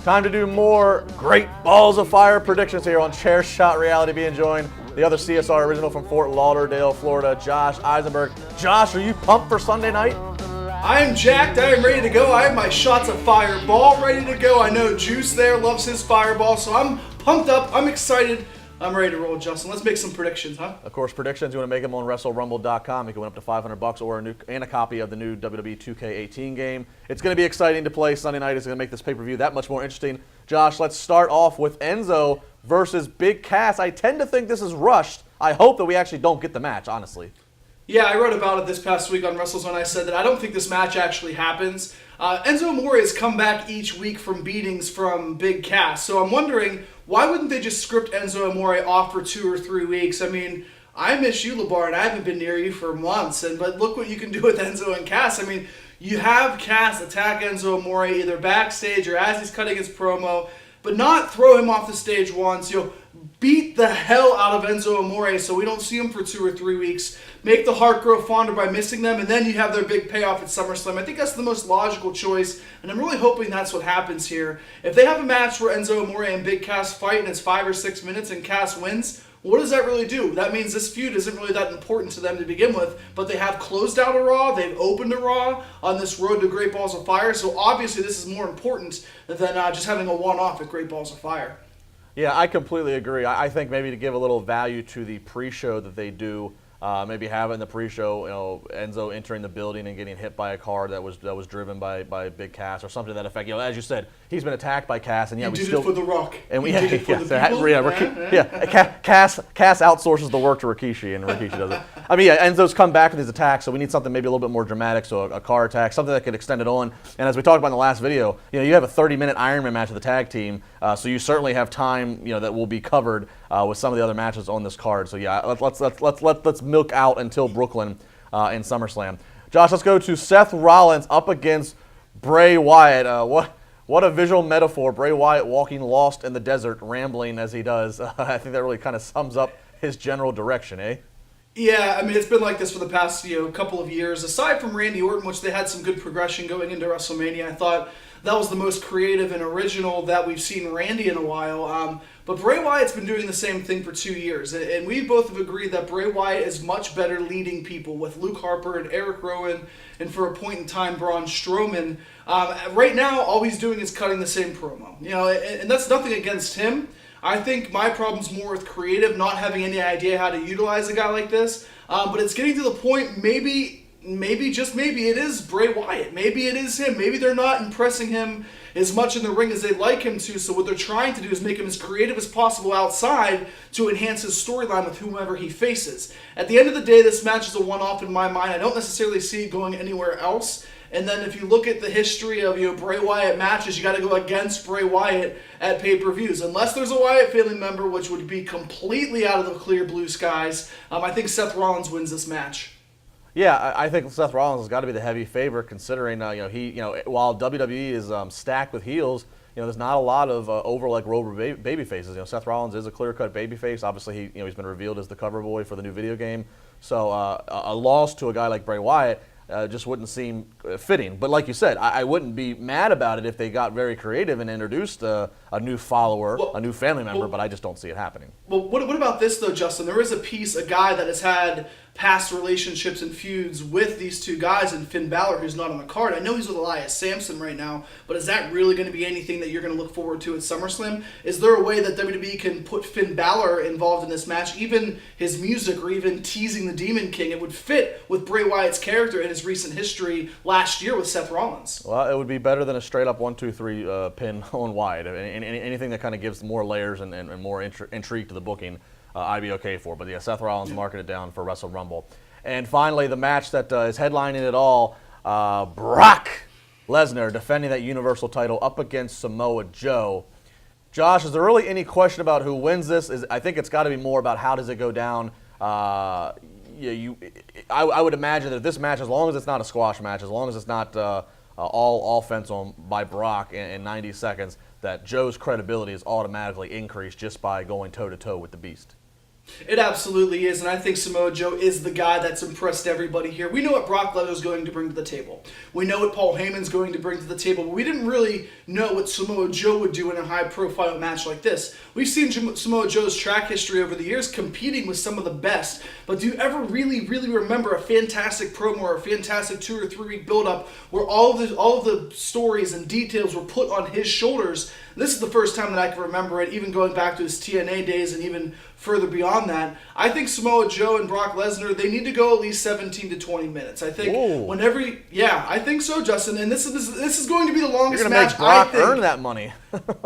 Time to do more great balls of fire predictions here on Chair Shot Reality. Being joined the other CSR original from Fort Lauderdale, Florida, Josh Eisenberg. Josh, are you pumped for Sunday night? I am jacked. I am ready to go. I have my shots of fireball ready to go. I know Juice there loves his fireball, so I'm pumped up. I'm excited. I'm ready to roll, Justin. Let's make some predictions, huh? Of course, predictions. You want to make them on WrestleRumble.com. You can win up to $500 or a copy of the new WWE 2K18 game. It's going to be exciting to play. Sunday night is going to make this pay-per-view that much more interesting. Josh, let's start off with Enzo versus Big Cass. I tend to think this is rushed. I hope that we actually don't get the match, honestly. Yeah, I wrote about it this past week on WrestleZone. I said that I don't think this match actually happens. Enzo Amore has come back each week from beatings from Big Cass, so I'm wondering, why wouldn't they just script Enzo Amore off for 2 or 3 weeks? I mean, I miss you, LeBar, and I haven't been near you for months, but look what you can do with Enzo and Cass. I mean, you have Cass attack Enzo Amore either backstage or as he's cutting his promo, but not throw him off the stage once. Beat the hell out of Enzo Amore so we don't see him for 2 or 3 weeks. Make the heart grow fonder by missing them, and then you have their big payoff at SummerSlam. I think that's the most logical choice, and I'm really hoping that's what happens here. If they have a match where Enzo Amore and Big Cass fight and it's 5 or 6 minutes and Cass wins, what does that really do? That means this feud isn't really that important to them to begin with, but they have closed out a Raw, they've opened a Raw on this road to Great Balls of Fire, so obviously this is more important than just having a one-off at Great Balls of Fire. Yeah, I completely agree. I think maybe to give a little value to the pre-show that they do, maybe have it in the pre-show, Enzo entering the building and getting hit by a car that was driven by Big Cass or something to that effect. As you said, he's been attacked by Cass, and we did it for The Rock. And we did it for the people. Cass outsources the work to Rikishi, and Rikishi does it. I mean, Enzo's come back with his attacks, so we need something maybe a little bit more dramatic. So a car attack, something that could extend it on. And as we talked about in the last video, you have a 30-minute Iron Man match with the tag team, so you certainly have time, that will be covered with some of the other matches on this card. So yeah, let's milk out until Brooklyn in SummerSlam. Josh, let's go to Seth Rollins up against Bray Wyatt. What a visual metaphor. Bray Wyatt walking lost in the desert, rambling as he does. I think that really kind of sums up his general direction, eh? Yeah, I mean, it's been like this for the past couple of years. Aside from Randy Orton, which they had some good progression going into WrestleMania, I thought that was the most creative and original that we've seen Randy in a while. But Bray Wyatt's been doing the same thing for 2 years, and we both have agreed that Bray Wyatt is much better leading people with Luke Harper and Eric Rowan, and for a point in time, Braun Strowman. Right now, all he's doing is cutting the same promo. And that's nothing against him. I think my problem's more with creative, not having any idea how to utilize a guy like this. But it's getting to the point, maybe it is Bray Wyatt. Maybe it is him. Maybe they're not impressing him as much in the ring as they'd like him to, so what they're trying to do is make him as creative as possible outside to enhance his storyline with whomever he faces. At the end of the day, this match is a one-off in my mind. I don't necessarily see it going anywhere else. And then if you look at the history of Bray Wyatt matches, you got to go against Bray Wyatt at pay-per-views. Unless there's a Wyatt family member, which would be completely out of the clear blue skies, I think Seth Rollins wins this match. Yeah, I think Seth Rollins has got to be the heavy favorite, considering while WWE is stacked with heels, there's not a lot of rover baby faces. Seth Rollins is a clear-cut baby face. Obviously, he's been revealed as the cover boy for the new video game. So a loss to a guy like Bray Wyatt just wouldn't seem fitting. But like you said, I wouldn't be mad about it if they got very creative and introduced a new follower, a new family member, but I just don't see it happening. Well, what about this, though, Justin? There is a guy that has had past relationships and feuds with these two guys, and Finn Balor, who's not on the card. I know he's with Elias Sampson right now, but is that really going to be anything that you're going to look forward to at SummerSlam? Is there a way that WWE can put Finn Balor involved in this match, even his music or even teasing the Demon King? It would fit with Bray Wyatt's character and his recent history last year with Seth Rollins. Well, it would be better than a straight-up 1-2-3 pin on Wyatt. Anything that kind of gives more layers and more intrigue to the booking, I'd be okay for. But yeah, Seth Rollins marking it down for Wrestle Rumble. And finally, the match that is headlining it all, Brock Lesnar defending that Universal title up against Samoa Joe. Josh, is there really any question about who wins this? I think it's got to be more about how does it go down. I would imagine that this match, as long as it's not a squash match, as long as it's not all offense by Brock in 90 seconds, that Joe's credibility is automatically increased just by going toe-to-toe with the Beast. It absolutely is, and I think Samoa Joe is the guy that's impressed everybody here. We know what Brock Lesnar's going to bring to the table. We know what Paul Heyman's going to bring to the table, but we didn't really know what Samoa Joe would do in a high-profile match like this. We've seen Samoa Joe's track history over the years competing with some of the best, but do you ever really remember a fantastic promo or a fantastic 2 or 3 week build-up where all of the stories and details were put on his shoulders? This is the first time that I can remember it, even going back to his TNA days and even further beyond that. I think Samoa Joe and Brock Lesnar, they need to go at least 17 to 20 minutes. I think I think so, Justin. And this is going to be the longest match. You're going to make Brock earn that money.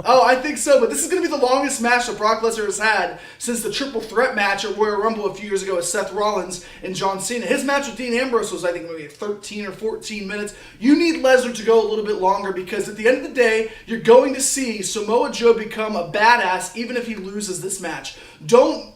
Oh, I think so. But this is going to be the longest match that Brock Lesnar has had since the triple threat match at Royal Rumble a few years ago with Seth Rollins and John Cena. His match with Dean Ambrose was, I think, maybe 13 or 14 minutes. You need Lesnar to go a little bit longer because at the end of the day, you're going to see Samoa Joe become a badass even if he loses this match.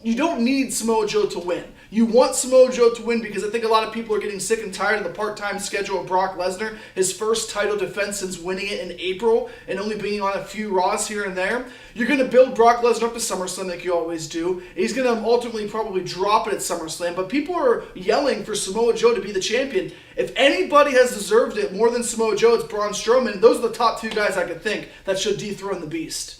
You don't need Samoa Joe to win. You want Samoa Joe to win because I think a lot of people are getting sick and tired of the part-time schedule of Brock Lesnar. His first title defense since winning it in April and only being on a few Raws here and there. You're going to build Brock Lesnar up to SummerSlam like you always do. He's going to ultimately probably drop it at SummerSlam, but people are yelling for Samoa Joe to be the champion. If anybody has deserved it more than Samoa Joe, it's Braun Strowman. Those are the top 2 guys I could think that should dethrone the Beast.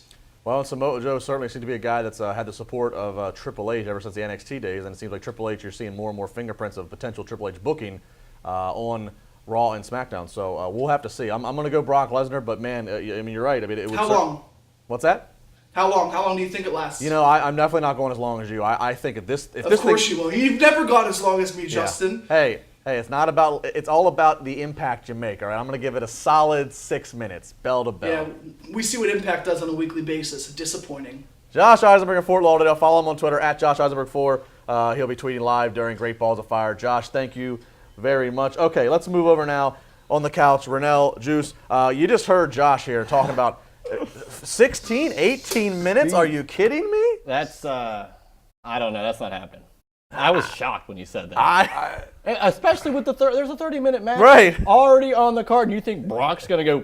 Well, Samoa Joe certainly seems to be a guy that's had the support of Triple H ever since the NXT days, and it seems like Triple H, you're seeing more and more fingerprints of potential Triple H booking on Raw and SmackDown. So we'll have to see. I'm going to go Brock Lesnar, but man, I mean, you're right. I mean, it would. How long? What's that? How long? How long do you think it lasts? You know, I'm definitely not going as long as you. I think if this. Of course you will. You've never gone as long as me, Justin. Hey, it's not about. It's all about the impact you make. All right, I'm going to give it a solid 6 minutes, bell to bell. Yeah, we see what Impact does on a weekly basis. Disappointing. Josh Eisenberg in Fort Lauderdale. Follow him on Twitter at Josh Eisenberg4. He'll be tweeting live during Great Balls of Fire. Josh, thank you very much. Okay, let's move over now on the couch. Renell, Juice, you just heard Josh here talking about 16, 18 minutes. Are you kidding me? That's I don't know. That's not happening. I was shocked when you said that. Especially with there's a 30-minute match already on the card. And you think Brock's going to go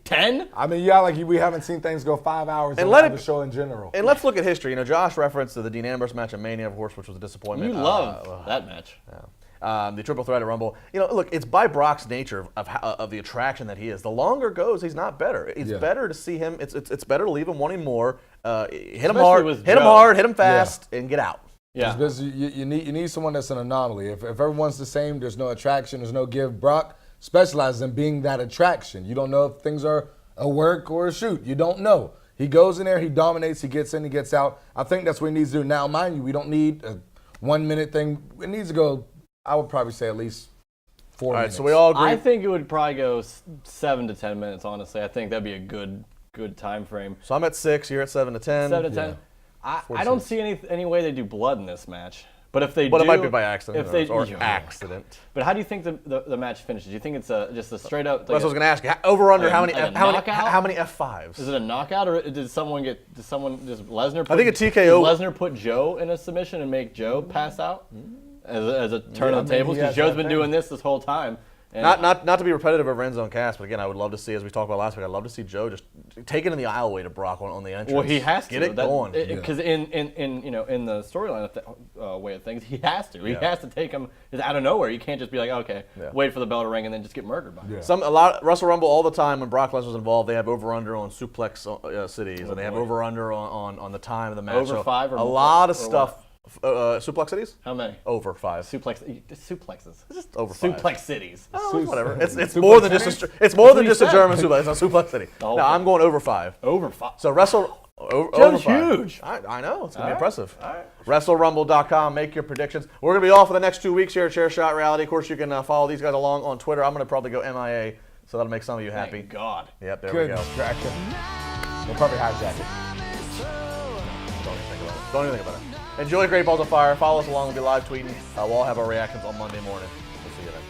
10? I mean, yeah, like we haven't seen things go 5 hours in the show in general. And let's look at history. You know, Josh referenced the Dean Ambrose match at Mania, of course, which was a disappointment. You love that match. Yeah. The triple threat at Rumble. You know, look, it's by Brock's nature of the attraction that he is. The longer it goes, he's not better. It's better to see him. It's better to leave him wanting more. Hit him hard, hit him fast, and get out. Yeah, because you need someone that's an anomaly. If everyone's the same, there's no attraction, there's no give. Brock specializes in being that attraction. You don't know if things are a work or a shoot. You don't know. He goes in there, he dominates, he gets in, he gets out. I think that's what he needs to do. Now, mind you, we don't need a 1 minute thing. It needs to go, I would probably say at least 4 minutes. So we all agree. I think it would probably go 7 to 10 minutes, honestly. I think that'd be a good time frame. So I'm at 6, you're at 7 to 10. 7 to 10. I don't see any way they do blood in this match. But if they it might be by accident or accident. But how do you think the match finishes? Do you think it's just a straight up? That's what I was going to ask you. Over under how many F5s? Is it a knockout or does Lesnar? I think a TKO. Does Lesnar put Joe in a submission and make Joe pass out as a turn of the tables? Because Joe's been doing this whole time. And not to be repetitive of Renzo and Cass, but again, I would love to see, as we talked about last week, I'd love to see Joe just take it in the aisleway to Brock on the entrance. Well, he has to get it going because in the storyline way of things, he has to. He has to take him out of nowhere. You can't just be like, okay, wait for the bell to ring and then just get murdered by him. Wrestle Rumble all the time when Brock Lesnar's involved, they have over under on suplex cities, and they have over under on the time of the match. Over 5 or a lot of stuff. Suplex cities? How many? Over 5. Suplexes. It's just over 5. Suplex cities. Oh, whatever. It's more than just a German suplex. It's a suplex city. No, I'm going over 5. Over 5. So over 5. Huge. I know. It's going to be impressive. All right. WrestleRumble.com. Make your predictions. We're going to be off for the next 2 weeks here at Chair Shot Reality. Of course, you can follow these guys along on Twitter. I'm going to probably go MIA, so that'll make some of you happy. Thank God. Yep, there we go. Distraction. We'll probably hijack it. Don't even think about it. Enjoy Great Balls of Fire. Follow us along. We'll be live tweeting. We'll all have our reactions on Monday morning. We'll see you then.